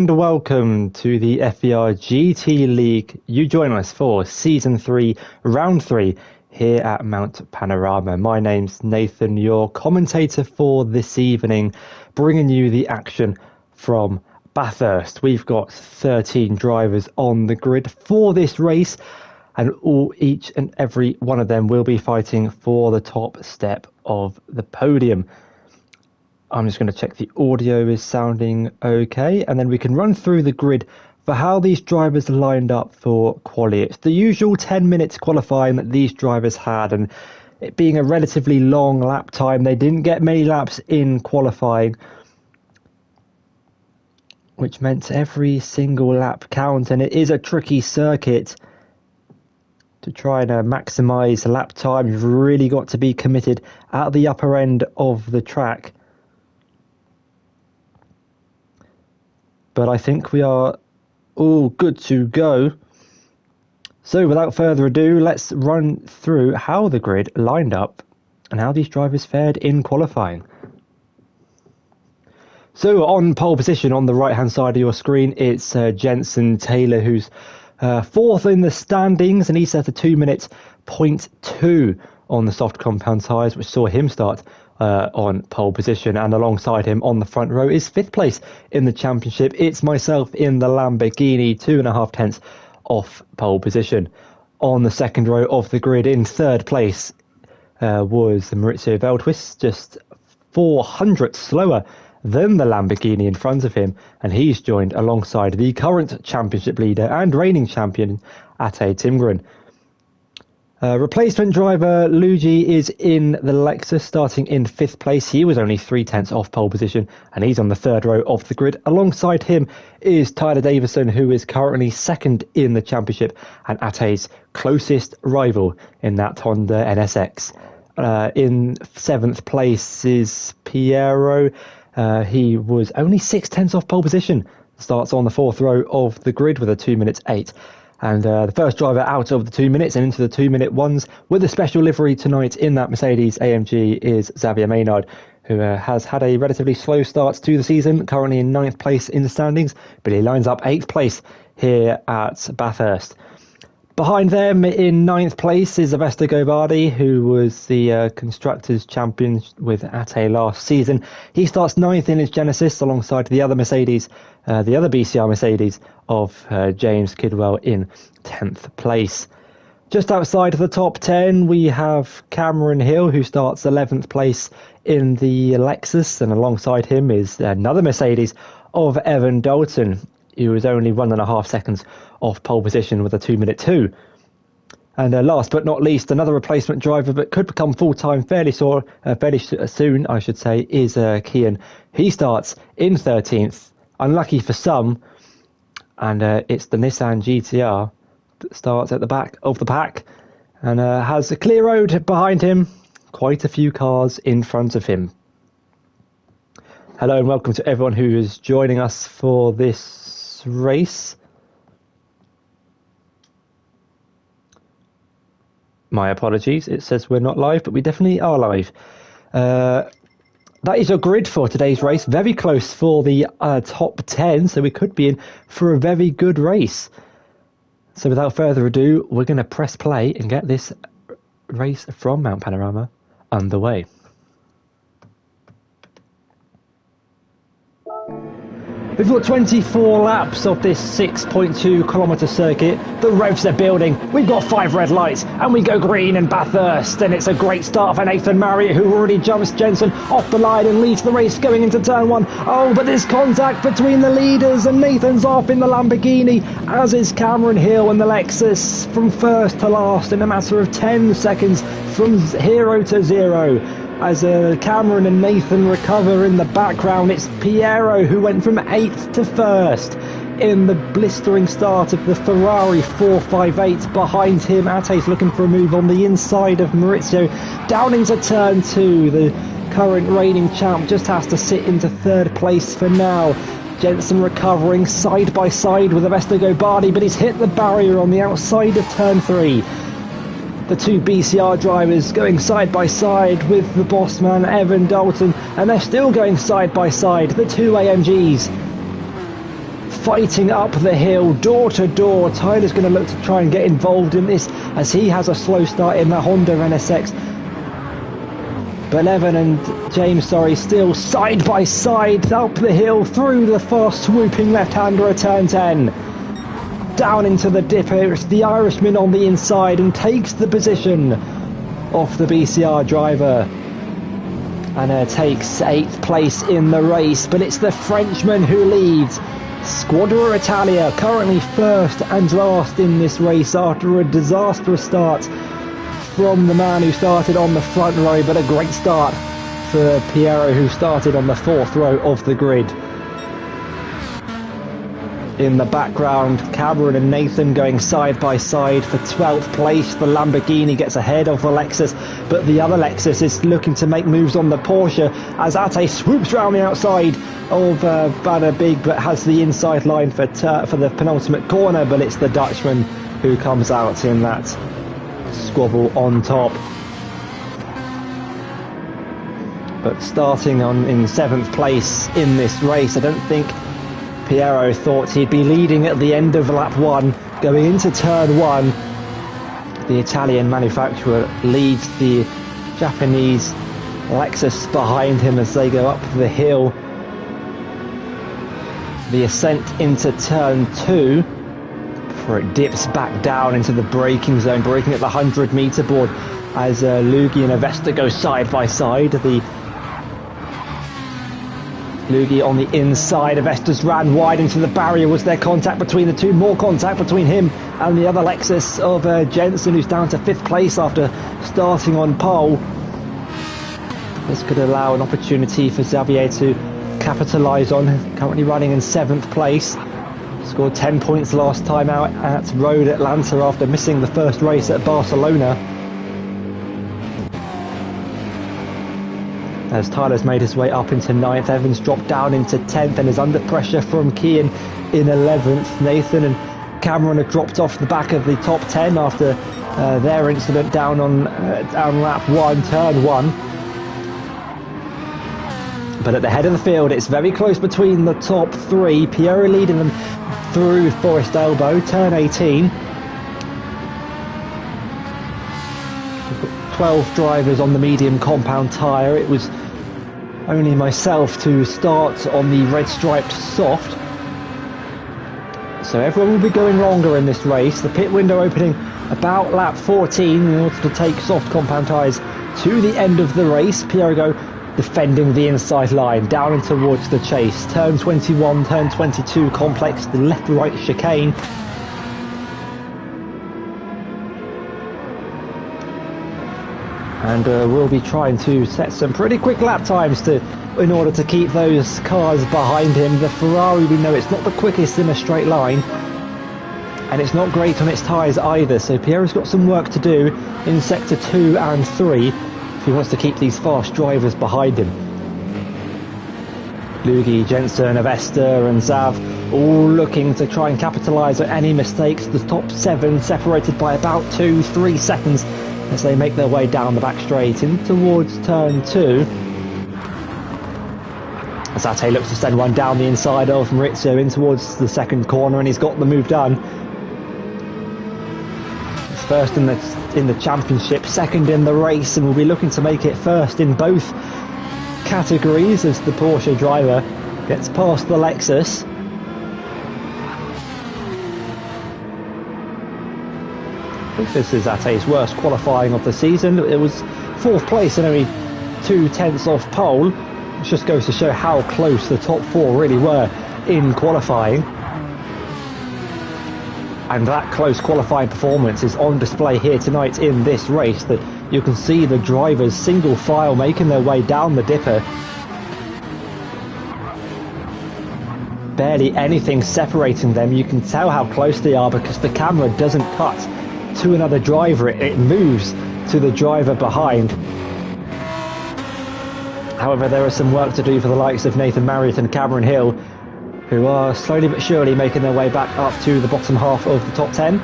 And welcome to the FVR GT League. You join us for Season 3, Round 3 here at Mount Panorama. My name's Nathan, your commentator for this evening, bringing you the action from Bathurst. We've got 13 drivers on the grid for this race, and each and every one of them will be fighting for the top step of the podium. I'm just going to check the audio is sounding okay, and then we can run through the grid for how these drivers lined up for quali. It's the usual 10 minutes qualifying that these drivers had, and it being a relatively long lap time, they didn't get many laps in qualifying, which meant every single lap count, and it is a tricky circuit to try and maximise lap time. You've really got to be committed at the upper end of the track. But I think we are all good to go. So without further ado, let's run through how the grid lined up and how these drivers fared in qualifying. So on pole position on the right hand side of your screen, it's Jensen Taylor, who's fourth in the standings, and he set a 2-minute 0.2 on the soft compound tyres, which saw him start on pole position, and alongside him on the front row is fifth place in the championship. It's myself in the Lamborghini, 2.5 tenths off pole position. On the second row of the grid in third place was Maurizio Veldhuis, just 400 slower than the Lamborghini in front of him, and he's joined alongside the current championship leader and reigning champion Ate Timgren. Replacement driver Luigi is in the Lexus, starting in fifth place. He was only 3 tenths off pole position, and he's on the third row of the grid. Alongside him is Tyler Davison, who is currently second in the championship and Ate's closest rival in that Honda NSX. In seventh place is Piero. He was only 6 tenths off pole position. Starts on the fourth row of the grid with a 2-minute 8. And the first driver out of the 2 minutes and into the 2-minute ones with a special livery tonight in that Mercedes AMG is Xavier Maynard, who has had a relatively slow start to the season, currently in 9th place in the standings, but he lines up 8th place here at Bathurst. Behind them in 9th place is Avesta Gobardi, who was the Constructors' Champion with Ate last season. He starts 9th in his Genesis alongside the other Mercedes, the other BCR Mercedes of James Kidwell in 10th place. Just outside of the top 10, we have Cameron Hill, who starts 11th place in the Lexus, and alongside him is another Mercedes of Evan Dalton, who was only 1.5 seconds off pole position with a 2-minute 2. And last but not least, another replacement driver but could become full-time fairly soon, I should say, is Kian. He starts in 13th, unlucky for some, and it's the Nissan GTR that starts at the back of the pack and has a clear road behind him, quite a few cars in front of him. Hello and welcome to everyone who is joining us for this race. My apologies, it says we're not live, but we definitely are live. That is your grid for today's race. Very close for the top 10, so we could be in for a very good race. So without further ado, we're going to press play and get this race from Mount Panorama underway. We've got 24 laps of this 6.2 kilometre circuit. The revs are building. We've got 5 red lights and we go green in Bathurst. And it's a great start for Nathan Marriott, who already jumps Jensen off the line and leads the race going into turn 1. Oh, but there's contact between the leaders and Nathan's off in the Lamborghini, as is Cameron Hill in the Lexus, from first to last in a matter of 10 seconds from 0 to 0. As Cameron and Nathan recover in the background, it's Piero who went from 8th to 1st in the blistering start of the Ferrari 458. Behind him, Ate's looking for a move on the inside of Maurizio. Down into turn 2, the current reigning champ just has to sit into 3rd place for now. Jensen recovering side by side with Avesta Gobardi, but he's hit the barrier on the outside of turn 3. The two BCR drivers going side by side with the boss man Evan Dalton, and they're still going side by side, the two AMGs. fighting up the hill, door to door. Tyler's going to look to try and get involved in this as he has a slow start in the Honda NSX. But Evan and James, still side by side up the hill through the fast swooping left-hander at turn 10. Down into the dipper, it's the Irishman on the inside and takes the position off the BCR driver. And takes 8th place in the race, but it's the Frenchman who leads. Squadra Italia currently first and last in this race after a disastrous start from the man who started on the front row, but a great start for Piero, who started on the 4th row of the grid. In the background, Cameron and Nathan going side by side for 12th place. The Lamborghini gets ahead of the Lexus, but the other Lexus is looking to make moves on the Porsche as Ate swoops round the outside of Banner Big, but has the inside line for the penultimate corner, but it's the Dutchman who comes out in that squabble on top. But starting in 7th place in this race, I don't think Piero thought he'd be leading at the end of lap 1, going into turn 1. The Italian manufacturer leads the Japanese Lexus behind him as they go up the hill. The ascent into turn 2, before it dips back down into the braking zone, braking at the 100-meter board as Luigi and Avesta go side by side. Luigi on the inside, Avesta's ran wide into the barrier. Was there contact between the two? More contact between him and the other Lexus of Jensen, who's down to 5th place after starting on pole. This could allow an opportunity for Xavier to capitalise on, currently running in 7th place. Scored 10 points last time out at Road Atlanta after missing the first race at Barcelona. As Tyler's made his way up into 9th, Evans dropped down into 10th and is under pressure from Kean in 11th. Nathan and Cameron have dropped off the back of the top 10 after their incident down lap 1, turn 1. But at the head of the field, it's very close between the top 3. Piero leading them through Forest Elbow, turn 18. We've got 12 drivers on the medium compound tyre. It was only myself to start on the red striped soft. So everyone will be going longer in this race. The pit window opening about lap 14 in order to take soft compound tyres to the end of the race. Piero defending the inside line, down and towards the chase. Turn 21, turn 22 complex, the left-right chicane. And we'll be trying to set some pretty quick lap times in order to keep those cars behind him. The Ferrari, we know it's not the quickest in a straight line, and it's not great on its tyres either, so Piero's got some work to do in sector 2 and 3 if he wants to keep these fast drivers behind him. Luigi, Jensen, Avesta and Zav all looking to try and capitalise on any mistakes. The top 7 separated by about 2-3 seconds as they make their way down the back straight in towards turn 2. Zate looks to send one down the inside of Maurizio in towards the second corner, and he's got the move done. He's first in the championship, second in the race, and will be looking to make it first in both categories as the Porsche driver gets past the Lexus. I think this is Ate's worst qualifying of the season. It was 4th place and only 2/10 off pole, which just goes to show how close the top 4 really were in qualifying. And that close qualifying performance is on display here tonight in this race. That you can see the drivers single file making their way down the dipper. Barely anything separating them. You can tell how close they are because the camera doesn't cut to another driver. It moves to the driver behind. However, there is some work to do for the likes of Nathan Marriott and Cameron Hill, who are slowly but surely making their way back up to the bottom half of the top 10.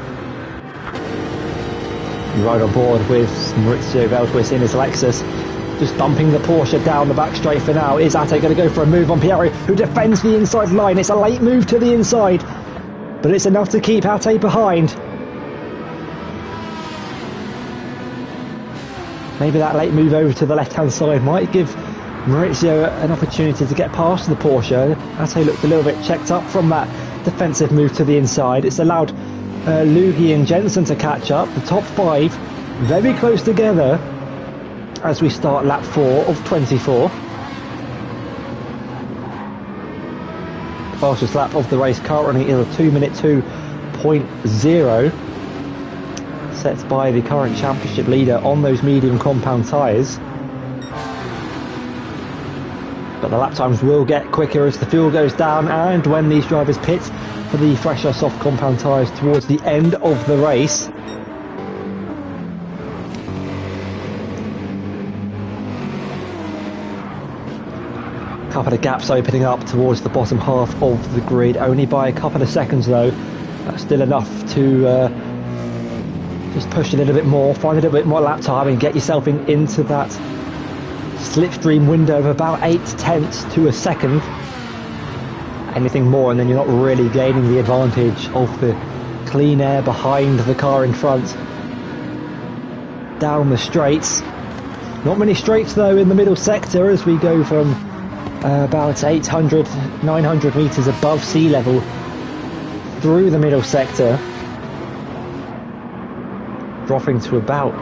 Right on board with Maurizio Veldhuis in his Lexus. Just bumping the Porsche down the back straight for now. Is Ate going to go for a move on Piero, who defends the inside line? It's a late move to the inside, but it's enough to keep Ate behind. Maybe that late move over to the left-hand side might give Maurizio an opportunity to get past the Porsche. Ate looked a little bit checked up from that defensive move to the inside. It's allowed Lugi and Jensen to catch up. The top 5 very close together as we start lap 4 of 24. The fastest lap of the race currently is a 2-minute 2.0, set by the current championship leader on those medium compound tyres. But the lap times will get quicker as the fuel goes down and when these drivers pit for the fresher soft compound tyres towards the end of the race. A couple of gaps opening up towards the bottom half of the grid, only by a couple of seconds though. That's still enough to just push a little bit more, find a little bit more lap time and get yourself into that slipstream window of about 0.8 to a second. Anything more and then you're not really gaining the advantage of the clean air behind the car in front. Down the straights. Not many straights though in the middle sector as we go from about 800, 900 metres above sea level through the middle sector, dropping to about,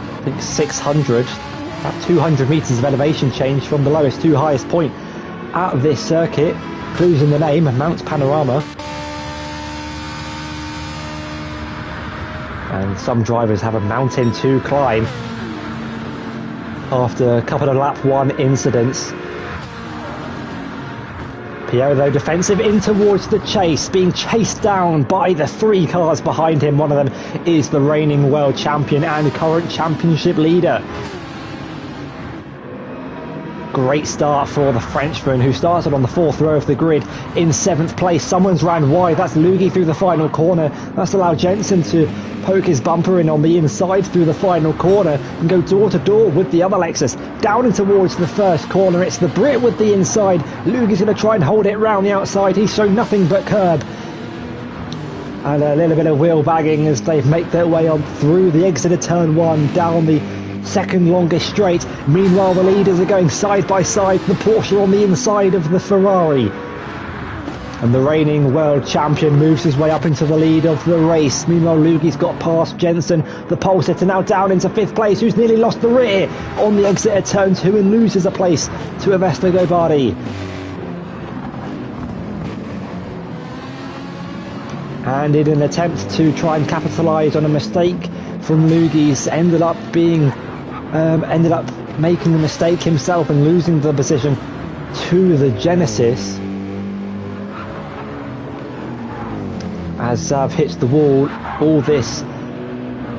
I think 600, about 200 metres of elevation change from the lowest to highest point at this circuit. Clues in the name, Mount Panorama. And some drivers have a mountain to climb after a couple of lap 1 incidents. Piero though defensive in towards the chase, being chased down by the 3 cars behind him. One of them is the reigning world champion and current championship leader. Great start for the Frenchman, who started on the 4th row of the grid in 7th place. Someone's ran wide. That's Lugi through the final corner. That's allowed Jensen to poke his bumper in on the inside through the final corner and go door to door with the other Lexus. Down and towards the first corner. It's the Brit with the inside. Lugi's going to try and hold it round the outside. He's shown nothing but curb. And a little bit of wheel bagging as they make their way on through the exit of turn 1, down the second longest straight. Meanwhile the leaders are going side by side, the Porsche on the inside of the Ferrari, and the reigning world champion moves his way up into the lead of the race. Meanwhile Lugi's got past Jensen, the pole sitter now down into 5th place, who's nearly lost the rear on the exit of turn 2 and loses a place to Avesta Gobardi. And in an attempt to try and capitalise on a mistake from Lugi's, ended up making the mistake himself and losing the position to the Genesis. As Zav hits the wall, all this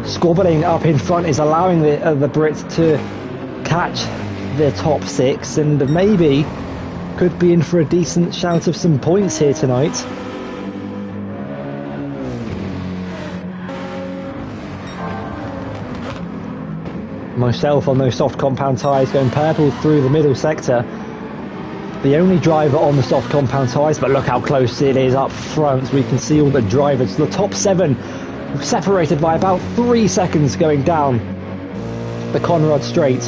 squabbling up in front is allowing the Brits to catch the top 6 and maybe could be in for a decent shout of some points here tonight. Myself on those soft compound tyres going purple through the middle sector. The only driver on the soft compound tyres, but look how close it is up front. We can see all the drivers. The top 7 separated by about 3 seconds going down the Conrad Straight,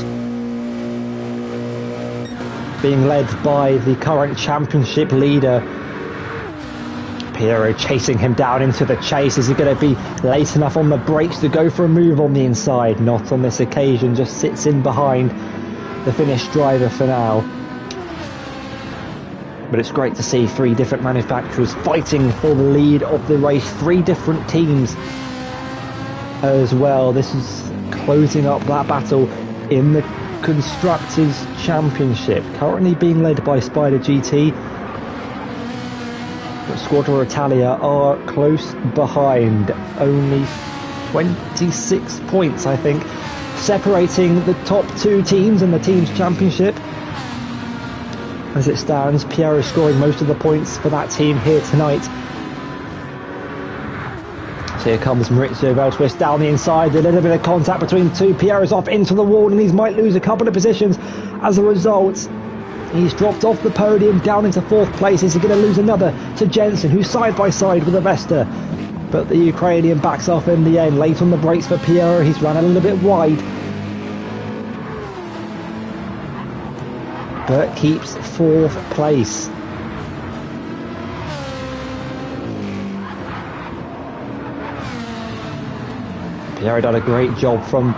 being led by the current championship leader Piero, chasing him down into the chase. Is he going to be late enough on the brakes to go for a move on the inside? Not on this occasion, just sits in behind the Finnish driver for now. But it's great to see 3 different manufacturers fighting for the lead of the race, 3 different teams as well. This is closing up that battle in the Constructors' Championship, currently being led by Spider GT. But Squadra Italia are close behind, only 26 points I think separating the top 2 teams in the Teams Championship. As it stands, Piero scoring most of the points for that team here tonight. So here comes Maurizio Bell twist down the inside, a little bit of contact between the two. Pierro's off into the wall and he might lose a couple of positions as a result. He's dropped off the podium down into 4th place. Is he going to lose another to Jensen, who's side by side with Avesta? But the Ukrainian backs off in the end. Late on the brakes for Piero. He's run a little bit wide, but keeps 4th place. Piero done a great job from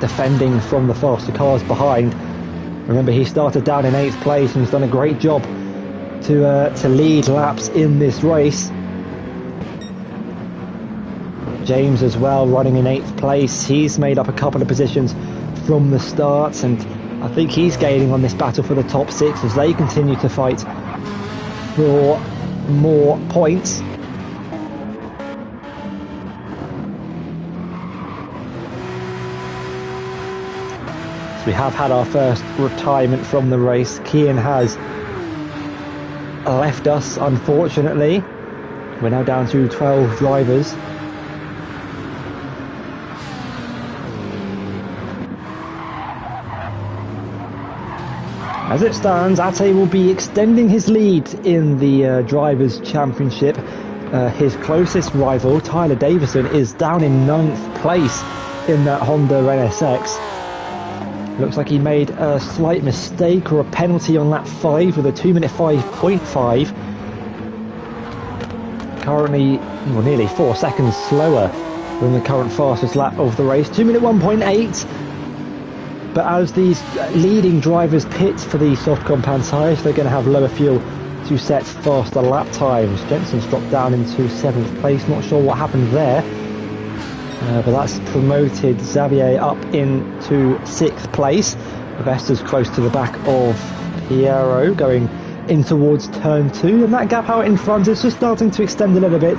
defending from the faster cars behind. Remember, he started down in 8th place and he's done a great job to lead laps in this race. James as well, running in 8th place. He's made up a couple of positions from the start, and I think he's gaining on this battle for the top 6 as they continue to fight for more points. We have had our first retirement from the race. Kian has left us, unfortunately. We're now down to 12 drivers. As it stands, Ate will be extending his lead in the Drivers' Championship. His closest rival, Tyler Davison, is down in 9th place in that Honda NSX. Looks like he made a slight mistake or a penalty on lap 5 with a 2-minute 5.5. Currently, well, nearly 4 seconds slower than the current fastest lap of the race. 2-minute 1.8. But as these leading drivers pit for the soft compound tyres, they're going to have lower fuel to set faster lap times. Jensen's dropped down into 7th place. Not sure what happened there. But that's promoted Xavier up into 6th place. Vesta's close to the back of Piero, going in towards turn 2, and that gap out in front is just starting to extend a little bit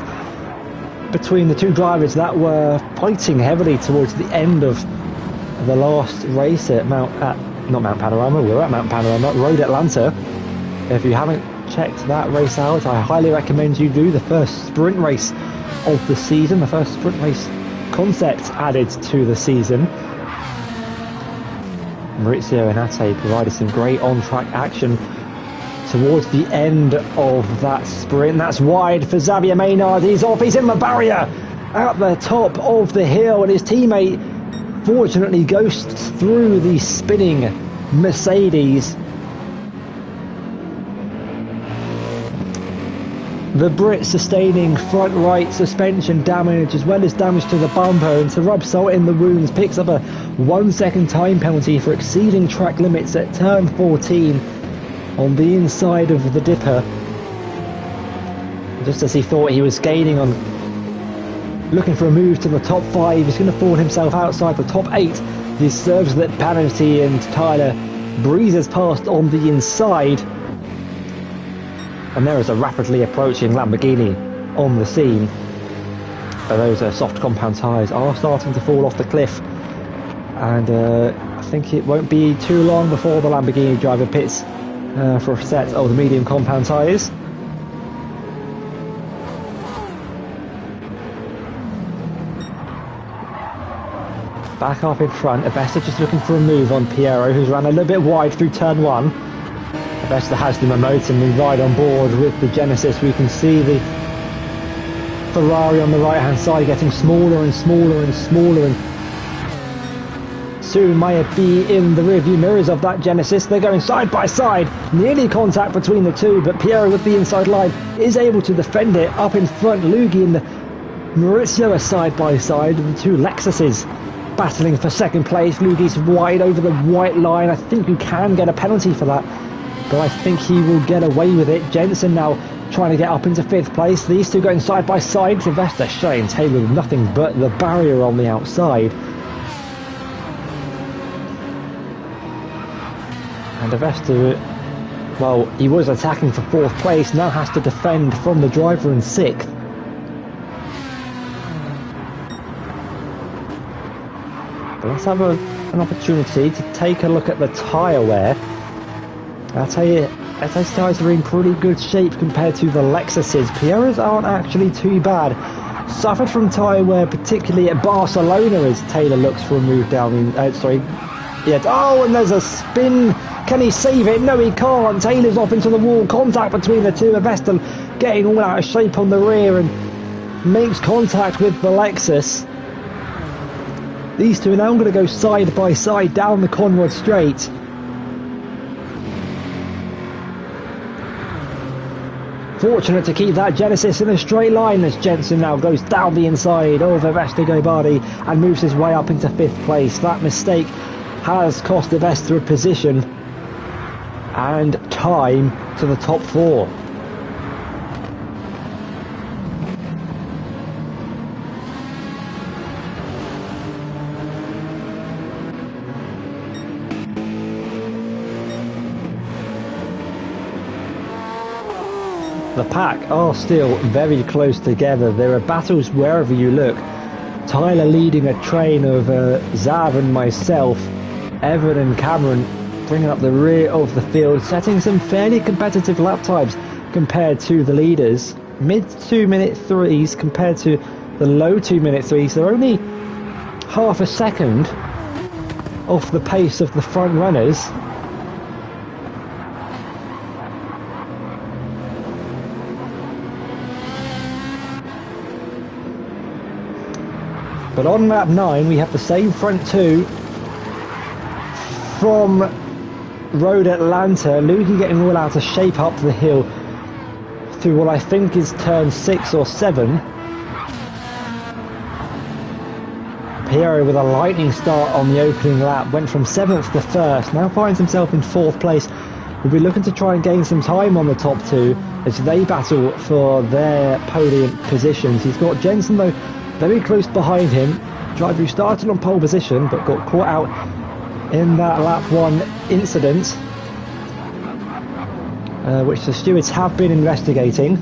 between the two drivers that were fighting heavily towards the end of the last race at Road Atlanta. If you haven't checked that race out, I highly recommend you do. The first sprint race of the season, the first sprint race concept added to the season. Maurizio and Ate provided some great on-track action towards the end of that sprint. That's wide for Xavier Maynard. He's off, he's in the barrier at the top of the hill, and his teammate fortunately ghosts through the spinning Mercedes. The Brit sustaining front right suspension damage as well as damage to the bumper, and to rub salt in the wounds picks up a 1 second time penalty for exceeding track limits at turn 14 on the inside of the dipper. Just as he thought he was gaining on looking for a move to the top 5, he's going to fall himself outside the top 8. He serves that penalty and Tyler breezes past on the inside. And there is a rapidly approaching Lamborghini on the scene. But those soft compound tyres are starting to fall off the cliff. And I think it won't be too long before the Lamborghini driver pits for a set of the medium compound tyres. Back up in front, Avesta just looking for a move on Piero, who's ran a little bit wide through turn 1. Avesta has the momentum and ride on board with the Genesis. We can see the Ferrari on the right hand side getting smaller and smaller and smaller, and soon might be in the rearview mirrors of that Genesis. They're going side by side, nearly contact between the two, but Piero with the inside line is able to defend it. Up in front, Luigi and Maurizio are side by side, the two Lexuses battling for second place. Luigi's wide over the white line. I think you can get a penalty for that, but I think he will get away with it. Jensen now trying to get up into 5th place. These two going side by side. Sylvester showing Taylor with nothing but the barrier on the outside. And Sylvester, well, he was attacking for 4th place, now has to defend from the driver in 6th. But let's have an opportunity to take a look at the tyre wear. I'll tell you, SH tyres are in pretty good shape compared to the Lexuses. Piero's aren't actually too bad. suffered from tyre wear, particularly at Barcelona, as Taylor looks for a move down. Oh, and there's a spin. Can he save it? No, he can't. Taylor's off into the wall. Contact between the two. Vettel getting all out of shape on the rear and makes contact with the Lexus. These two are now going to go side by side down the Conrad Straight. Fortunate to keep that Genesis in a straight line as Jensen now goes down the inside of Vestager-Bardi and moves his way up into 5th place. That mistake has cost the Vesta a position and time to the top 4. The pack are still very close together. There are battles wherever you look. Tyler leading a train of Zav and myself. Evan and Cameron bringing up the rear of the field, setting some fairly competitive lap times compared to the leaders. Mid 2 minute 3s compared to the low 2 minute 3s. They're only half a second off the pace of the front runners. But on lap 9 we have the same front two from Road Atlanta. Lukey getting all out to shape up the hill through what I think is turn 6 or 7. Piero with a lightning start on the opening lap, went from 7th to 1st, now finds himself in 4th place. We'll be looking to try and gain some time on the top two as they battle for their podium positions. He's got Jensen though very close behind him, driver who started on pole position but got caught out in that lap 1 incident, which the stewards have been investigating.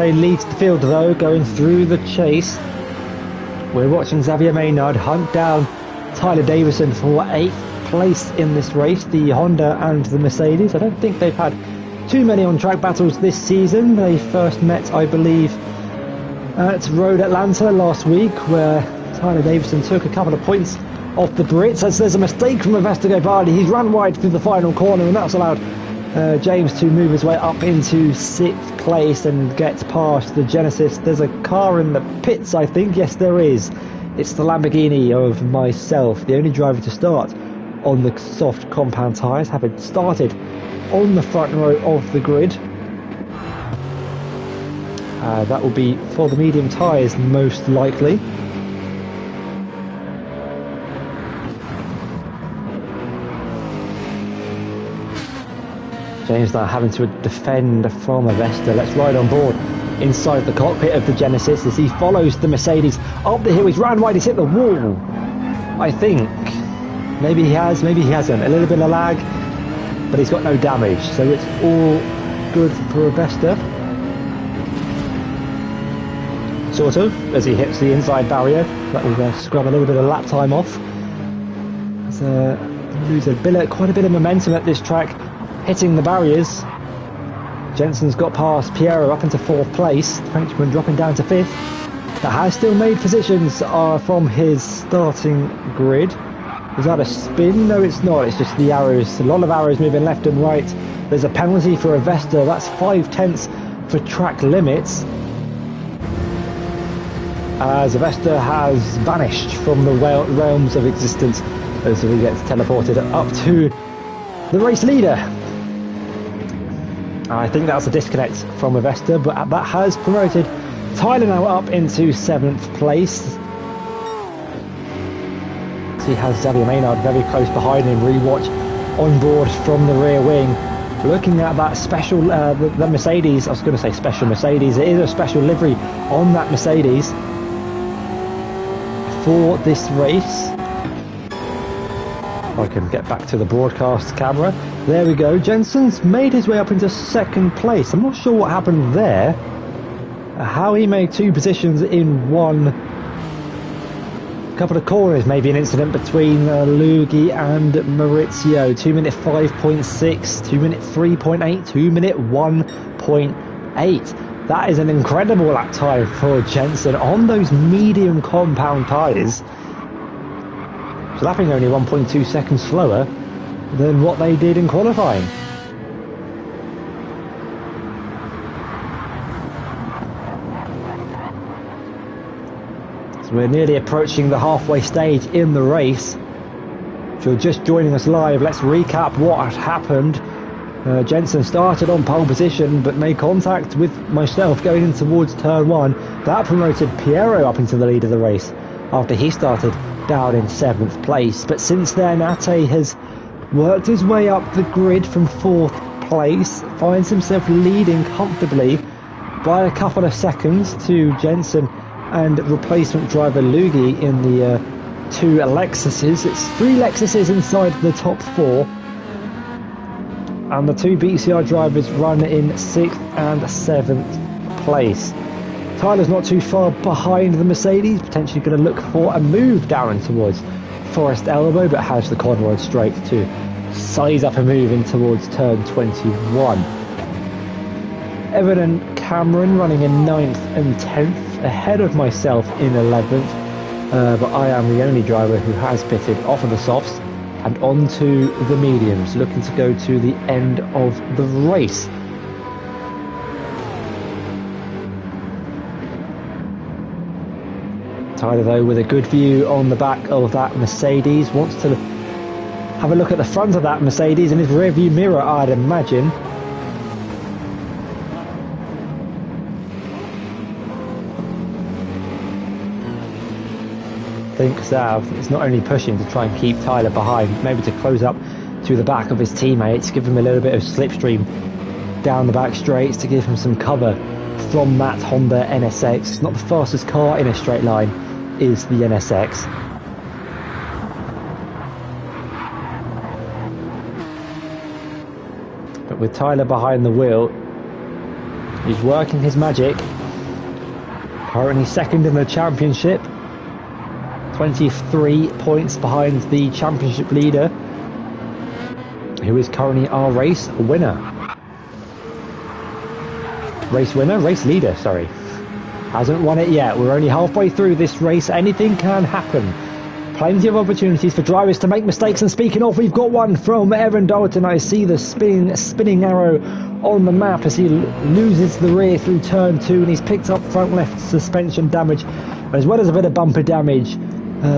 Ate leads the field though, going through the chase. We're watching Xavier Maynard hunt down Tyler Davison for 8th place in this race, the Honda and the Mercedes. I don't think they've had too many on-track battles this season. They first met, I believe, at Road Atlanta last week, where Tyler Davison took a couple of points off the Brits. As there's a mistake from Vestager-Bardi, he's run wide through the final corner, and that's allowed James to move his way up into 6th place and get past the Genesis. There's a car in the pits, I think. Yes, there is. It's the Lamborghini of myself, the only driver to start on the soft compound tyres, having started on the front row of the grid. That will be for the medium tyres most likely. James now having to defend from a Vesta. Let's ride on board inside the cockpit of the Genesis as he follows the Mercedes up the hill. He's ran wide, he's hit the wall, I think. Maybe he has, maybe he hasn't. A little bit of lag, but he's got no damage, so it's all good for a Vesta. Sort of, as he hits the inside barrier. That will scrub a little bit of lap time off. Lose quite a bit of momentum at this track, hitting the barriers. Jensen's got past Piero up into 4th place. The Frenchman dropping down to 5th. That has still made positions from his starting grid. Is that a spin? No, it's not. It's just the arrows. A lot of arrows moving left and right. There's a penalty for a Vesta. That's 5/10 for track limits, as a Vesta has vanished from the realms of existence as he gets teleported up to the race leader. I think that's a disconnect from a Vesta, but that has promoted Tyler now up into 7th place. He has Xavier Maynard very close behind him. Rewatch on board from the rear wing. Looking at that special, the Mercedes, I was going to say special Mercedes. It is a special livery on that Mercedes for this race. I can get back to the broadcast camera. There we go. Jensen's made his way up into 2nd place. I'm not sure what happened there. How he made 2 positions in one couple of corners, maybe an incident between Lugi and Maurizio. 2 minute 5.6, 2 minute 3.8, 2 minute 1.8. That is an incredible lap time for Jensen on those medium compound tyres. So lapping only 1.2 seconds slower than what they did in qualifying. So we're nearly approaching the halfway stage in the race. If you're just joining us live, let's recap what happened. Jensen started on pole position but made contact with myself going in towards turn 1. That promoted Piero up into the lead of the race after he started down in 7th place. But since then, Ate has worked his way up the grid from 4th place, finds himself leading comfortably by a couple of seconds to Jensen and replacement driver Lugi in the 2 Lexuses. It's 3 Lexuses inside the top 4. And the 2 BCR drivers run in 6th and 7th place. Tyler's not too far behind the Mercedes, potentially going to look for a move down towards Forest Elbow, but has the convoy straight to size up a move in towards turn 21. Evan and Cameron running in 9th and 10th, ahead of myself in 11th, but I am the only driver who has pitted off of the softs and onto the mediums, looking to go to the end of the race. Tyler, though, with a good view on the back of that Mercedes, wants to have a look at the front of that Mercedes in his rearview mirror, I'd imagine. I think Zav is not only pushing to try and keep Tyler behind, maybe to close up to the back of his teammates, give him a little bit of slipstream down the back straights to give him some cover from that Honda NSX. It's not the fastest car in a straight line, is the NSX. But with Tyler behind the wheel, he's working his magic. Currently 2nd in the championship, 23 points behind the championship leader, who is currently our race winner. Race leader, sorry. Hasn't won it yet. We're only halfway through this race. Anything can happen. Plenty of opportunities for drivers to make mistakes. And speaking of, we've got one from Evan Dalton. I see the spinning arrow on the map as he loses the rear through turn 2, and he's picked up front left suspension damage as well as a bit of bumper damage,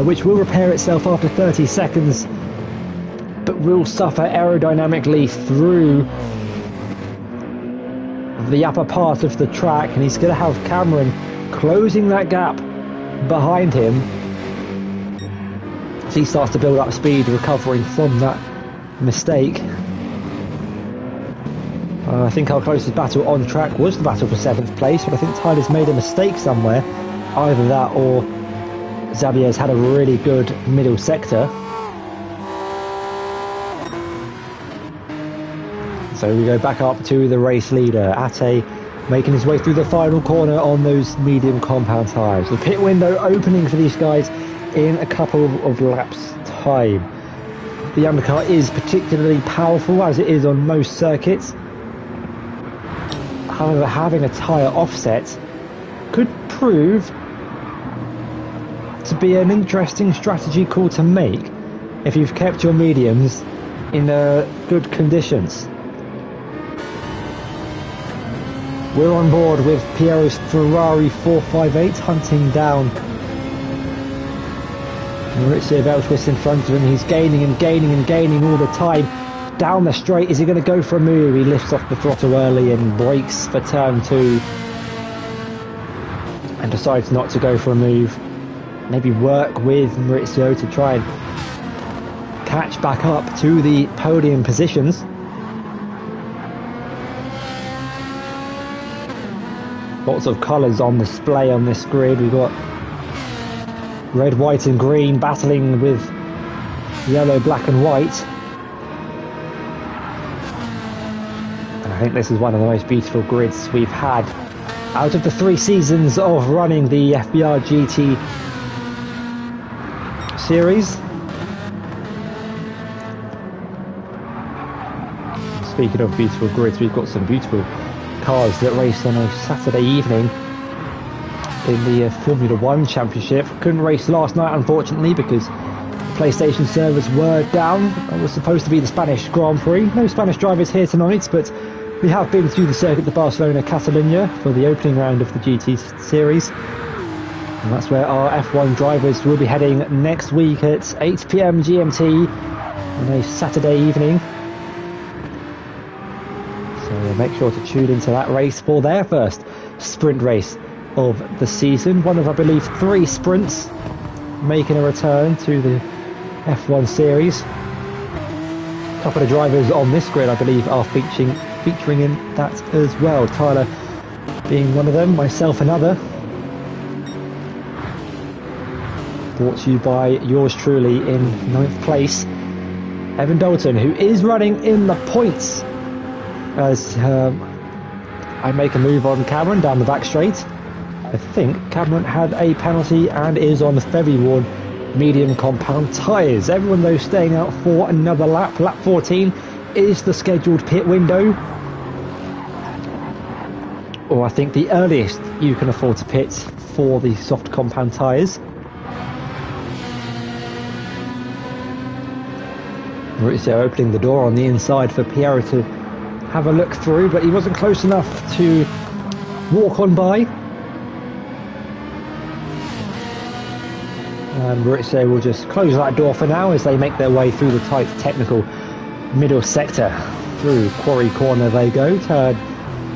which will repair itself after 30 seconds, but will suffer aerodynamically through the upper part of the track, and he's going to have Cameron closing that gap behind him as he starts to build up speed, recovering from that mistake. I think our closest battle on track was the battle for 7th place, but I think Tyler's made a mistake somewhere. Either that or Xavier's had a really good middle sector. So we go back up to the race leader, Ate, making his way through the final corner on those medium compound tyres. The pit window opening for these guys in a couple of laps' time. The undercar is particularly powerful, as it is on most circuits. However, having a tyre offset could prove to be an interesting strategy call to make if you've kept your mediums in good conditions. We're on board with Piero's Ferrari 458 hunting down Maurizio Beltwist in front of him. He's gaining and gaining and gaining all the time down the straight. Is he going to go for a move? He lifts off the throttle early and brakes for turn 2 and decides not to go for a move. Maybe work with Maurizio to try and catch back up to the podium positions. Lots of colours on display on this grid. We've got red, white and green battling with yellow, black and white. And I think this is one of the most beautiful grids we've had Out of the 3 seasons of running the FVR GT series, speaking of beautiful grids, we've got some beautiful cars that race on a Saturday evening in the Formula 1 Championship. Couldn't race last night, unfortunately, because the PlayStation servers were down. It was supposed to be the Spanish Grand Prix. No Spanish drivers here tonight, but we have been through the circuit to Barcelona, Catalunya for the opening round of the GT series. And that's where our F1 drivers will be heading next week at 8 PM GMT on a Saturday evening. So make sure to tune into that race for their first sprint race of the season. One of, I believe, 3 sprints making a return to the F1 series. A couple of drivers on this grid, I believe, are featuring in that as well. Tyler being one of them, myself another. Brought to you by yours truly in 9th place, Evan Dalton, who is running in the points as I make a move on Cameron down the back straight. I think Cameron had a penalty and is on very worn medium compound tyres. Everyone though staying out for another lap. Lap 14 is the scheduled pit window, or I think the earliest you can afford to pit for the soft compound tyres. Maurizio opening the door on the inside for Piero to have a look through, but he wasn't close enough to walk on by. And Maurizio will just close that door for now as they make their way through the tight technical middle sector. Through Quarry Corner they go, turn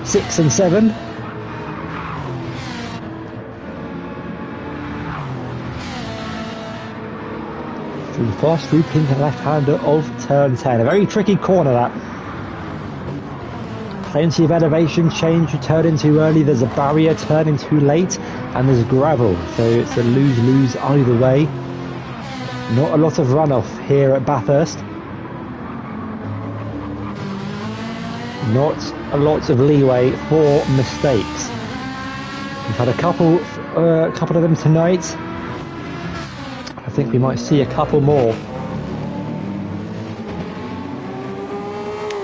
6 and 7. Through fast looping the left-hander of turn 10. A very tricky corner that. Plenty of elevation change, you turn in too early, there's a barrier, turning too late, and there's gravel, so it's a lose-lose either way. Not a lot of runoff here at Bathurst. Not a lot of leeway for mistakes. We've had a couple of them tonight. I think we might see a couple more.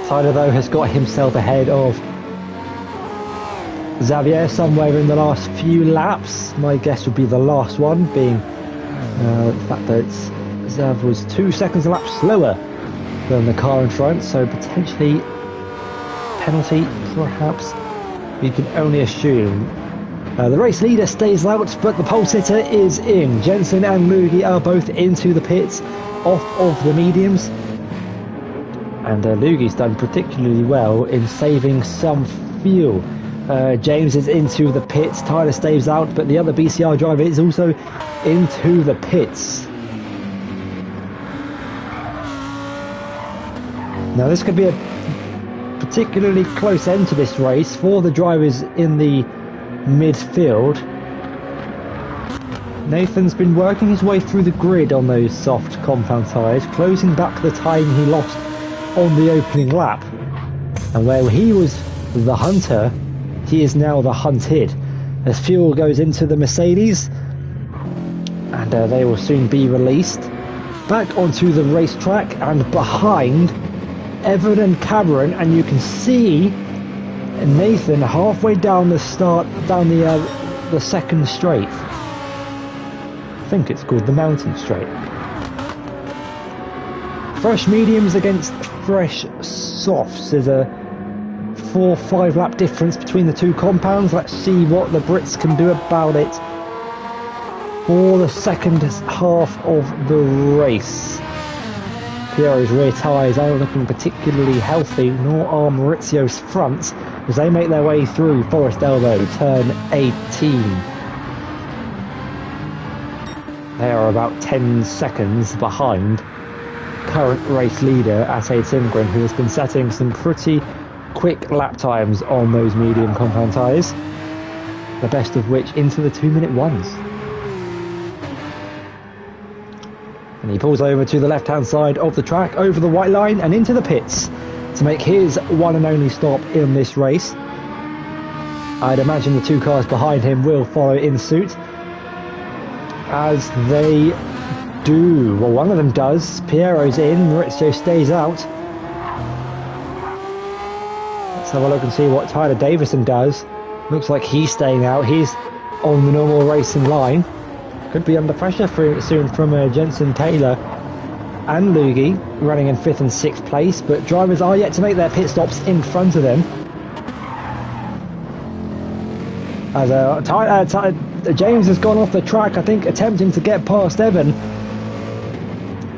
Tyler though has got himself ahead of Xavier somewhere in the last few laps. My guess would be the last one, being the fact that Xav was 2 seconds a lap slower than the car in front, so potentially penalty perhaps, we can only assume. The race leader stays out, but the pole sitter is in. Jensen and Lugi are both into the pits off of the mediums. And Lugi's done particularly well in saving some fuel. James is into the pits, Tyler stays out, but the other BCR driver is also into the pits. Now this could be a particularly close end to this race for the drivers in the midfield. Nathan's been working his way through the grid on those soft compound tyres, closing back the time he lost on the opening lap, and where he was the hunter, he is now the hunted, as fuel goes into the Mercedes, and they will soon be released back onto the racetrack and behind Evan and Cameron, and you can see Nathan halfway down the second straight. I think it's called the mountain straight. Fresh mediums against fresh softs. There's a 4-5 lap difference between the two compounds. Let's see what the Brits can do about it for the second half of the race. Piero's rear tyres aren't looking particularly healthy, nor are Maurizio's fronts, as they make their way through Forest Elbow, turn 18. They are about 10 seconds behind current race leader Ate Timgren, who has been setting some pretty quick lap times on those medium compound tyres, the best of which into the 2-minute ones. And he pulls over to the left hand side of the track, over the white line and into the pits to make his one and only stop in this race. I'd imagine the two cars behind him will follow in suit, as they do. Well, one of them does. Piero's in, Maurizio stays out. Let's have a look and see what Tyler Davison does. Looks like he's staying out. He's on the normal racing line. Could be under pressure soon from Jensen Taylor and Lugi, running in 5th and 6th place, but drivers are yet to make their pit stops in front of them. As James has gone off the track, I think, attempting to get past Evan,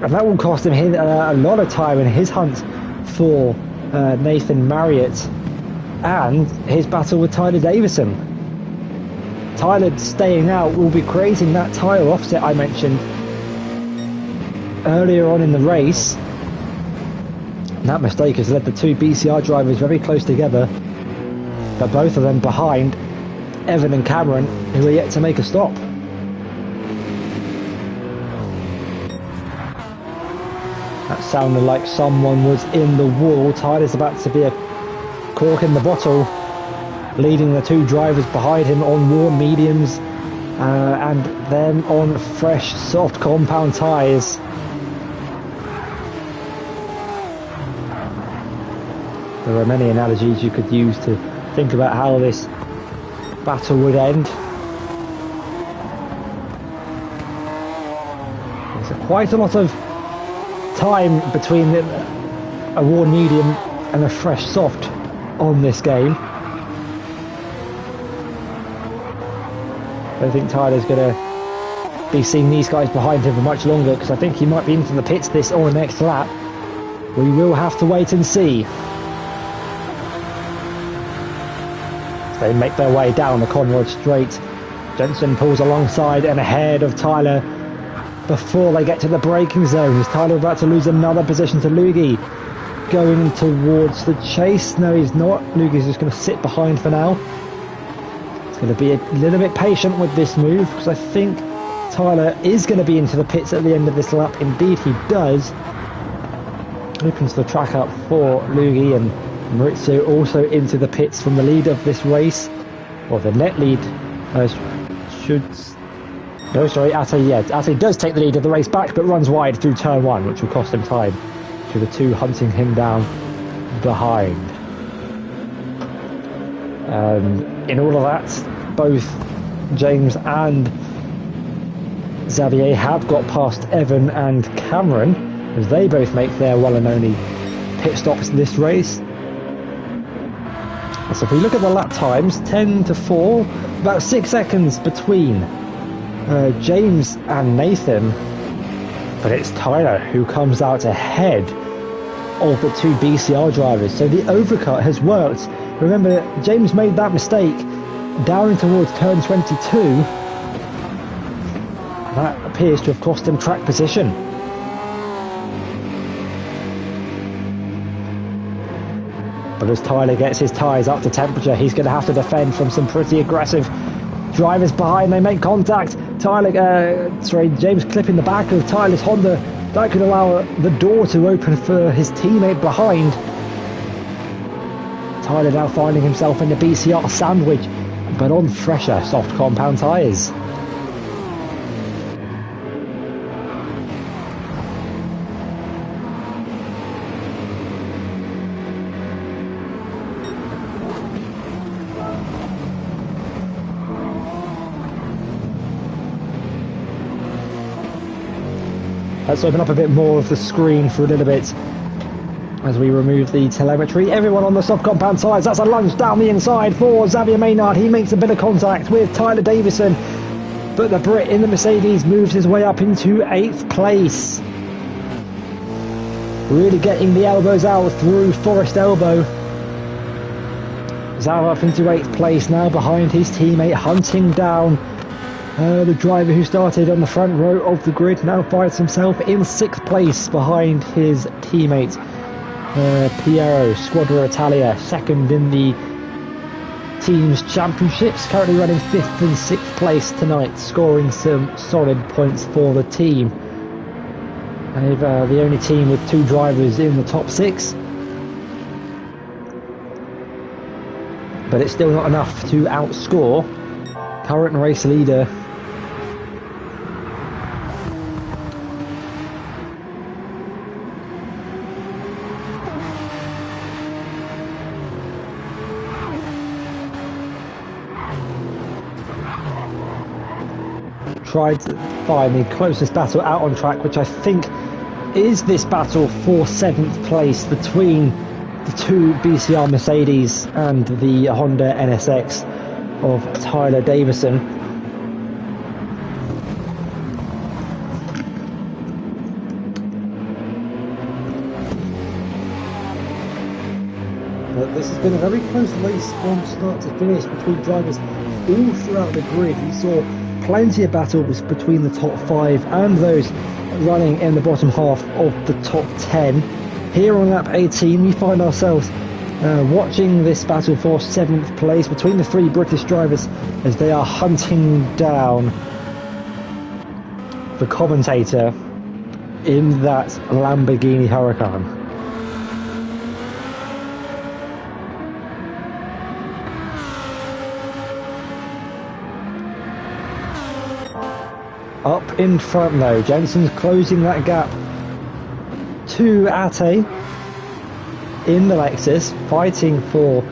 and that will cost him a lot of time in his hunt for Nathan Marriott and his battle with Tyler Davison. Tyler staying out will be creating that tyre offset I mentioned earlier on in the race. And that mistake has led the two BCR drivers very close together, but both of them behind Evan and Cameron, who are yet to make a stop. That sounded like someone was in the wall. Tyler's about to be a cork in the bottle, leading the two drivers behind him on worn mediums and them on fresh soft compound tyres. There are many analogies you could use to think about how this battle would end. There's quite a lot of time between a worn medium and a fresh soft on this game. I don't think Tyler's going to be seeing these guys behind him for much longer, because I think he might be into the pits this or next lap. We will have to wait and see. They make their way down the Conrod Straight. Jensen pulls alongside and ahead of Tyler before they get to the braking zone. Is Tyler about to lose another position to Lugi? Going towards the chase? No, he's not. Lugi's just going to sit behind for now. He's going to be a little bit patient with this move, because I think Tyler is going to be into the pits at the end of this lap. Indeed he does. Opens the track up for Lugi, and Maurizio also into the pits from the lead of this race, or the net lead. Ate does take the lead of the race back, but runs wide through turn 1, which will cost him time, to the two hunting him down behind. In all of that, both James and Xavier have got past Evan and Cameron, as they both make their one and only pit stops this race. So if we look at the lap times, 10 to 4, about 6 seconds between James and Nathan, but it's Tyler who comes out ahead of the two BCR drivers. So the overcut has worked. Remember, James made that mistake down towards turn 22. That appears to have cost him track position. But as Tyler gets his tyres up to temperature, he's going to have to defend from some pretty aggressive drivers behind. They make contact. James clipping the back of Tyler's Honda. That could allow the door to open for his teammate behind. Tyler now finding himself in the BCR sandwich, but on fresher soft compound tyres. Let's open up a bit more of the screen for a little bit as we remove the telemetry. Everyone on the soft compound tyres. That's a lunge down the inside for Xavier Maynard. He makes a bit of contact with Tyler Davison, but the Brit in the Mercedes moves his way up into 8th place. Really getting the elbows out through Forest Elbow. Zara up into 8th place now, behind his teammate, hunting down the driver who started on the front row of the grid. Now finds himself in 6th place behind his teammate Piero Squadra Italia, second in the team's championships, currently running 5th and 6th place tonight, scoring some solid points for the team. They're the only team with 2 drivers in the top 6. but it's still not enough to outscore current race leader tried to find the closest battle out on track, which I think is this battle for 7th place between the two BCR Mercedes and the Honda NSX of Tyler Davison. But this has been a very close race from start to finish between drivers all throughout the grid. We saw plenty of battles between the top 5 and those running in the bottom half of the top 10. Here on lap 18 we find ourselves watching this battle for 7th place between the 3 British drivers as they are hunting down the commentator in that Lamborghini Huracan. Up in front though, Jensen's closing that gap to Ate in the Lexus, fighting for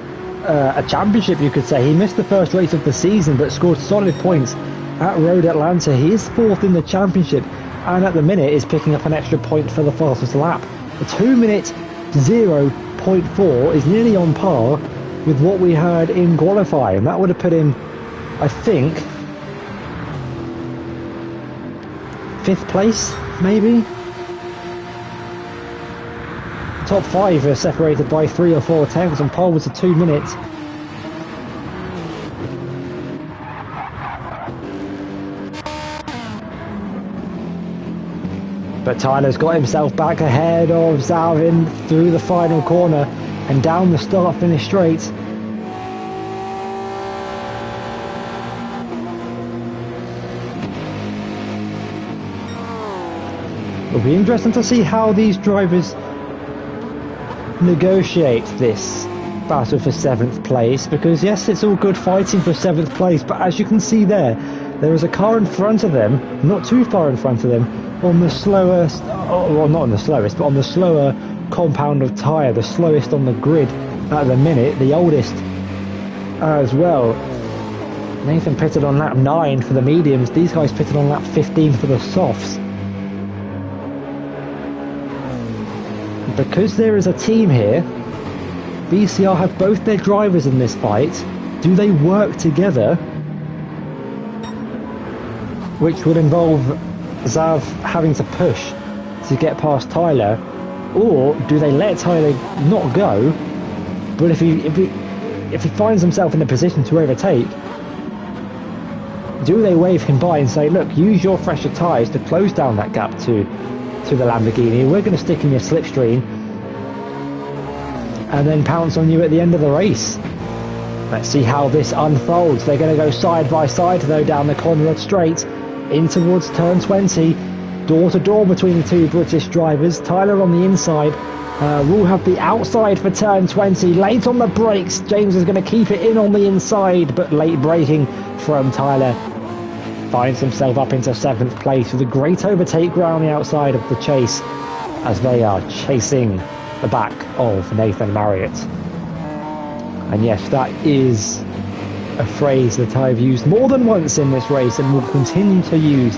a championship, you could say. He missed the first race of the season but scored solid points at Road Atlanta. He is 4th in the championship and at the minute is picking up an extra point for the fastest lap. A 2-minute 0.4 is nearly on par with what we had in qualifying. That would have put him, I think, 5th place, maybe? Top 5 are separated by 3 or 4 tenths, and pole was a 2 minutes. But Tyler's got himself back ahead of Zalvin through the final corner and down the start-finish straight. It'll be interesting to see how these drivers negotiate this battle for 7th place, because yes, it's all good fighting for 7th place, but as you can see there is a car in front of them, not too far in front of them, on the slowest, well not on the slowest, but on the slower compound of tyre, the slowest on the grid at the minute, the oldest as well. Nathan pitted on lap 9 for the mediums, these guys pitted on lap 15 for the softs. Because there is a team here, BCR have both their drivers in this fight. Do they work together? Which would involve Zav having to push to get past Tyler, or do they let Tyler not go, but if he finds himself in a position to overtake, do they wave him by and say, look, use your fresher tyres to close down that gap to the Lamborghini, we're going to stick in your slipstream and then pounce on you at the end of the race. Let's see how this unfolds. They're going to go side by side though down the Conrad straight in towards turn 20, door to door between the 2 British drivers. Tyler on the inside will have the outside for turn 20, late on the brakes. James is going to keep it in on the inside, but late braking from Tyler finds himself up into 7th place with a great overtake around the outside of the chase as they are chasing the back of Nathan Marriott. And yes, that is a phrase that I've used more than once in this race and will continue to use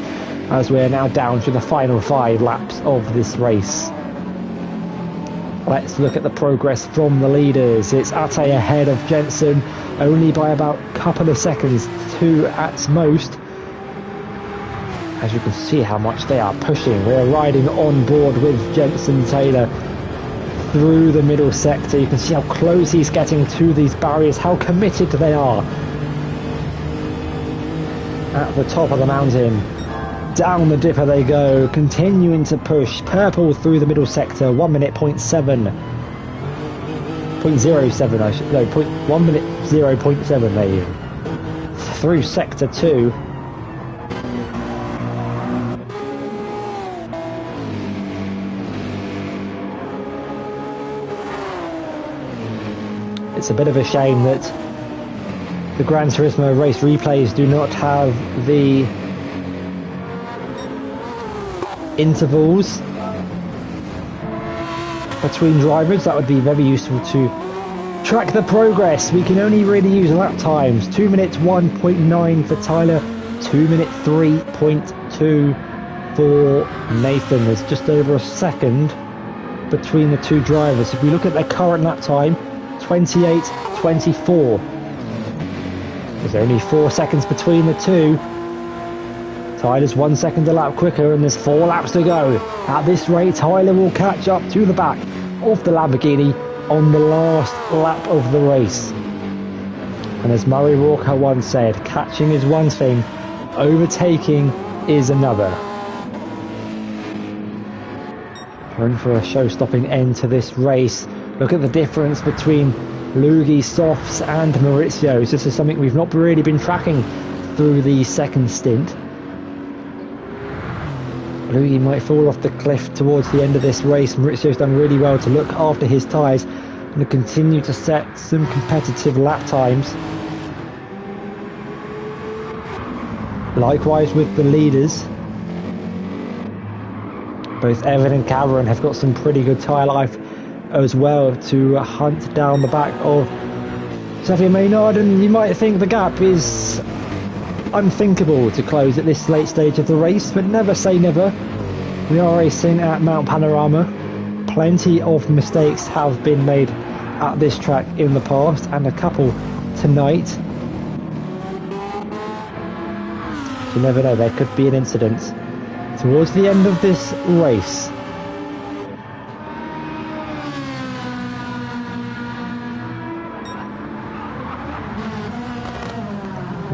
as we're now down to the final 5 laps of this race. Let's look at the progress from the leaders. It's Ate ahead of Jensen, only by about a couple of seconds, 2 at most. As you can see how much they are pushing. We're riding on board with Jensen Taylor through the middle sector. You can see how close he's getting to these barriers, how committed they are. At the top of the mountain, down the dipper they go, continuing to push. Purple through the middle sector, 1 minute 0.7, I should, no, 1 minute 0.7 there. Through sector 2. It's a bit of a shame that the Gran Turismo race replays do not have the intervals between drivers. That would be very useful to track the progress. We can only really use lap times. 2 minutes 1.9 for Tyler, 2 minute 3.2 for Nathan. There's just over a second between the two drivers. If we look at their current lap time, 28.24. There's only 4 seconds between the two. Tyler's 1 second a lap quicker, and there's 4 laps to go. At this rate, Tyler will catch up to the back of the Lamborghini on the last lap of the race. And as Murray Walker once said, catching is one thing, overtaking is another. We're in for a show-stopping end to this race. Look at the difference between Luigi, Softs and Maurizio's. This is something we've not really been tracking through the second stint. Luigi might fall off the cliff towards the end of this race. Maurizio's done really well to look after his tyres and to continue to set some competitive lap times. Likewise with the leaders. Both Evan and Cameron have got some pretty good tyre life as well to hunt down the back of Xavier Maynard, and you might think the gap is unthinkable to close at this late stage of the race, but never say never. We are racing at Mount Panorama. Plenty of mistakes have been made at this track in the past, and a couple tonight. You never know, there could be an incident towards the end of this race.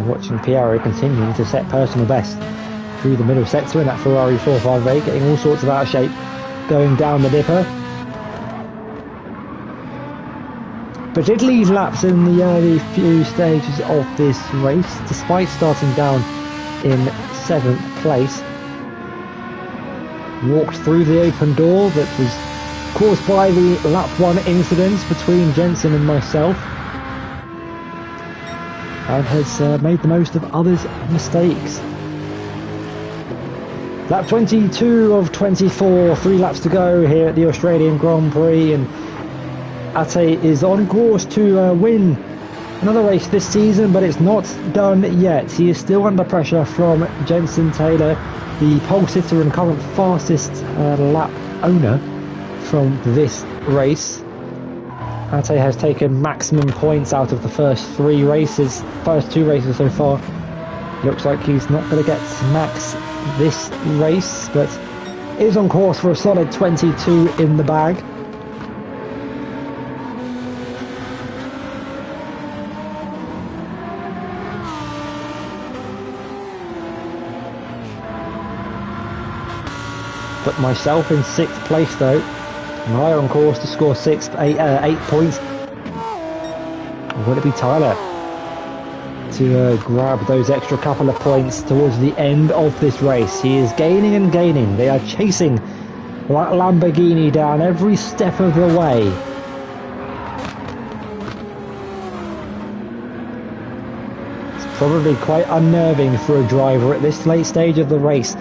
Watching Piero continuing to set personal best through the middle sector in that Ferrari 458, getting all sorts of out of shape going down the dipper. But did lead laps in the early few stages of this race, despite starting down in 7th place. Walked through the open door that was caused by the lap 1 incident between Jensen and myself, and has made the most of others' mistakes. Lap 22 of 24, 3 laps to go here at the Australian Grand Prix, and Ate is on course to win another race this season, but it's not done yet. He is still under pressure from Jensen Taylor, the pole sitter and current fastest lap owner from this race. Ate has taken maximum points out of the first 2 races so far. Looks like he's not going to get max this race, but is on course for a solid 22 in the bag. But myself in 6th place though, and I on course to score 8 points. Will it be Tyler to grab those extra couple of points towards the end of this race? He is gaining and gaining. They are chasing that Lamborghini down every step of the way. It's probably quite unnerving for a driver at this late stage of the race,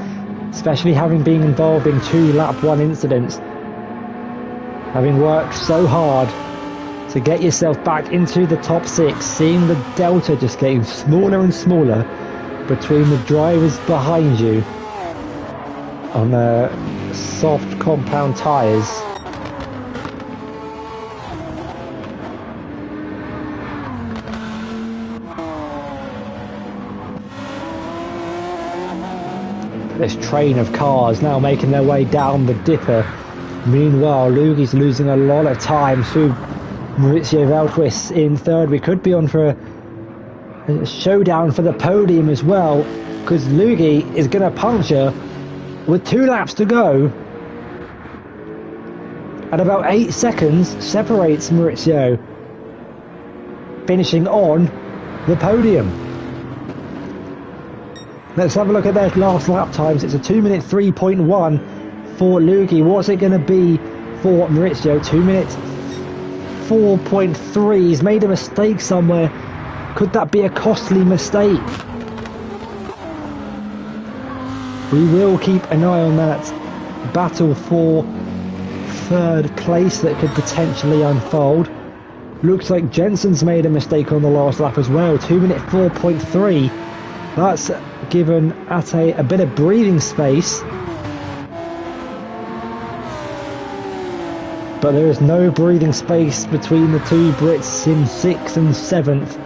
especially having been involved in 2 lap 1 incidents, having worked so hard to get yourself back into the top 6, seeing the delta just getting smaller and smaller between the drivers behind you on soft compound tyres. This train of cars now making their way down the dipper. Meanwhile, Lugi's losing a lot of time through Maurizio Valquist in 3rd. We could be on for a showdown for the podium as well, because Lugi is going to puncture with 2 laps to go. And about 8 seconds separates Maurizio, finishing on the podium. Let's have a look at their last lap times. It's a 2 minute 3.1 for Lugi. What's it going to be for Maurizio? 2 minutes 4.3. He's made a mistake somewhere Could that be a costly mistake? We will keep an eye on that battle for third place that could potentially unfold. Looks like Jensen's made a mistake on the last lap as well. 2-minute 4.3. That's given Ate a bit of breathing space. But there is no breathing space between the two Brits in 6th and 7th.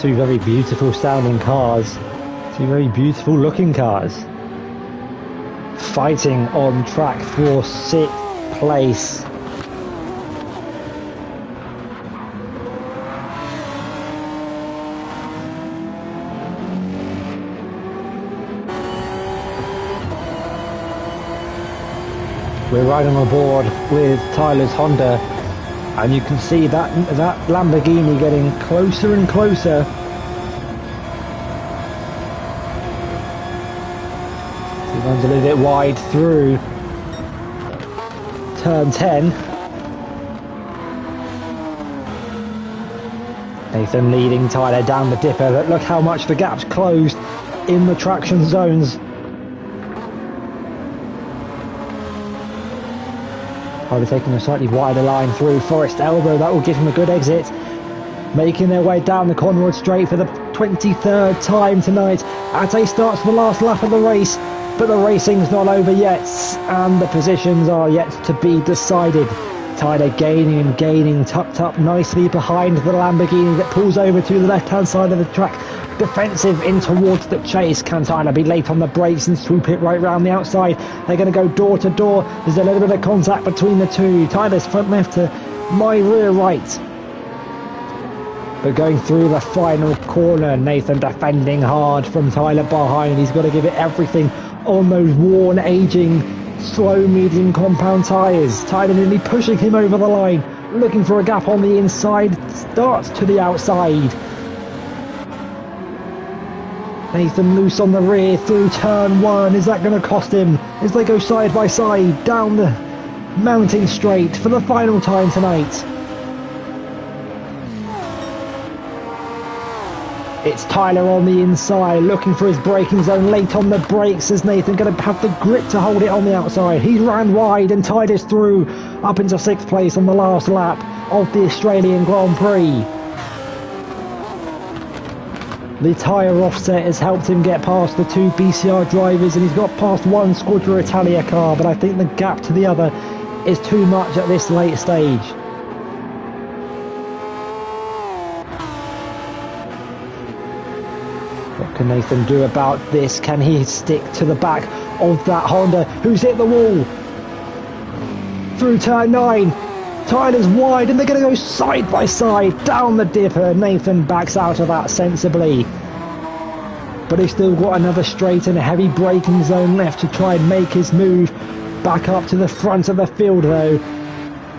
Two very beautiful sounding cars. Two very beautiful looking cars. Fighting on track for 6th place. We're riding on board with Tyler's Honda, and you can see that Lamborghini getting closer and closer. He runs a little bit wide through turn 10. Nathan leading Tyler down the dipper, but look how much the gap's closed in the traction zones. Tyler taking a slightly wider line through Forest Elbow. That will give him a good exit. Making their way down the Conrod Straight for the 23rd time tonight. Ate starts the last lap of the race, but the racing's not over yet, and the positions are yet to be decided. Tyler gaining and gaining, tucked up nicely behind the Lamborghini that pulls over to the left-hand side of the track. Defensive in towards the chase. Can Tyler be late on the brakes and swoop it right round the outside? They're going to go door to door. There's a little bit of contact between the two. Tyler's front left to my rear right. But going through the final corner, Nathan defending hard from Tyler behind. He's got to give it everything on those worn, aging, slow, medium compound tyres. Tyler nearly pushing him over the line. Looking for a gap on the inside. Starts to the outside. Nathan loose on the rear through turn 1. Is that going to cost him as they go side by side down the mountain straight for the final time tonight? It's Tyler on the inside looking for his braking zone, late on the brakes. Is Nathan going to have the grip to hold it on the outside? He's ran wide and Tyler's through up into 6th place on the last lap of the Australian Grand Prix. The tyre offset has helped him get past the two BCR drivers, and he's got past one Squadra Italia car, but I think the gap to the other is too much at this late stage. What can Nathan do about this? Can he stick to the back of that Honda who's hit the wall? Through turn 9. Tyler's wide and they're going to go side by side down the dipper. Nathan backs out of that sensibly. But he's still got another straight and a heavy braking zone left to try and make his move back up to the front of the field though.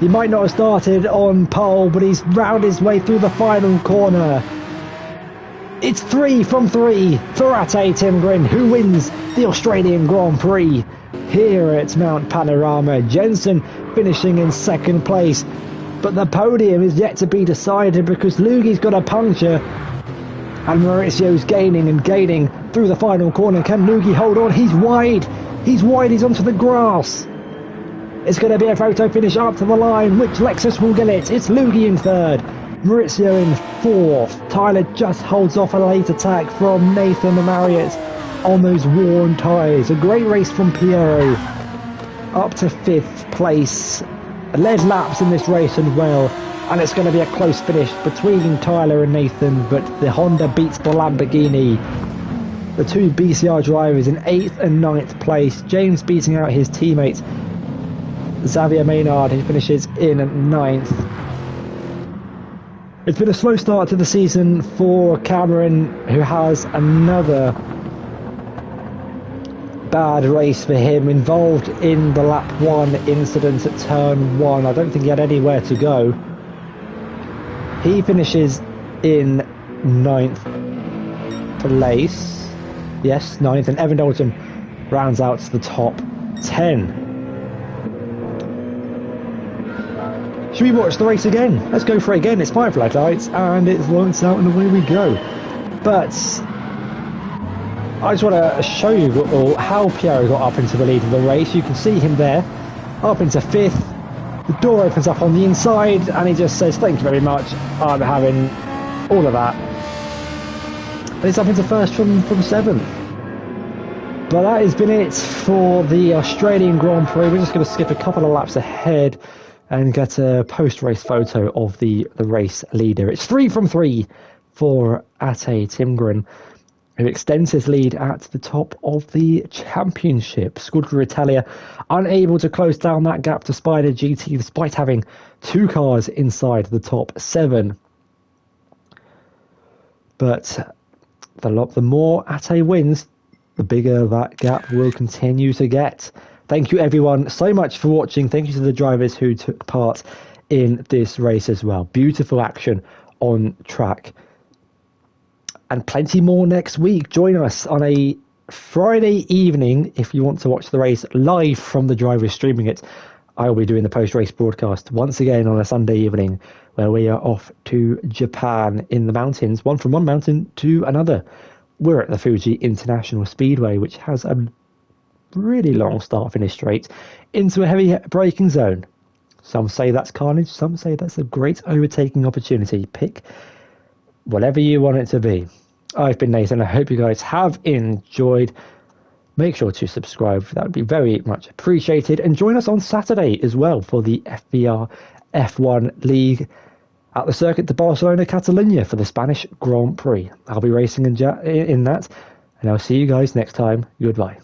He might not have started on pole, but he's round his way through the final corner. It's 3 from 3 for Ate Timgren, who wins the Australian Grand Prix here at Mount Panorama. Jensen finishing in 2nd place, but the podium is yet to be decided because Lugi's got a puncture and Mauricio's gaining and gaining through the final corner. Can Lugi hold on? He's wide, he's onto the grass. It's going to be a photo finish up to the line. Which Lexus will get it? It's Lugi in 3rd, Mauricio in 4th. Tyler just holds off a late attack from Nathan and Marriott on those worn tyres. A great race from Piero up to 5th place. Led laps in this race as well, and it's going to be a close finish between Tyler and Nathan, but the Honda beats the Lamborghini. The two BCR drivers in 8th and 9th place. James beating out his teammate Xavier Maynard, who finishes in 9th. It's been a slow start to the season for Cameron, who has another bad race for him, involved in the lap 1 incident at turn 1. I don't think he had anywhere to go. He finishes in 9th place. Yes, 9th, and Evan Dalton rounds out the top 10. Should we watch the race again? Let's go for it again. It's fine flag lights and it's lights out and away we go. But I just want to show you how Piero got up into the lead of the race. You can see him there, up into 5th. The door opens up on the inside and he just says, thank you very much, I'm having all of that. And it's up into 1st from 7th. But that has been it for the Australian Grand Prix. We're just going to skip a couple of laps ahead and get a post-race photo of the race leader. It's 3 from 3 for Ate Timgren, who extends his lead at the top of the championship. Squadra Italia unable to close down that gap to Spider GT despite having 2 cars inside the top 7. But the more Ate wins, the bigger that gap will continue to get. Thank you everyone so much for watching. Thank you to the drivers who took part in this race as well. Beautiful action on track. And plenty more next week. Join us on a Friday evening if you want to watch the race live from the drivers streaming it. I will be doing the post-race broadcast once again on a Sunday evening where we are off to Japan in the mountains, from one mountain to another. We're at the Fuji International Speedway, which has a really long start-finish straight into a heavy braking zone. Some say that's carnage, some say that's a great overtaking opportunity. Pick whatever you want it to be. I've been Nathan. I hope you guys have enjoyed. Make sure to subscribe. That would be very much appreciated. And join us on Saturday as well for the FVR F1 League at the Circuit de Barcelona, Catalunya for the Spanish Grand Prix. I'll be racing in that, and I'll see you guys next time. Goodbye.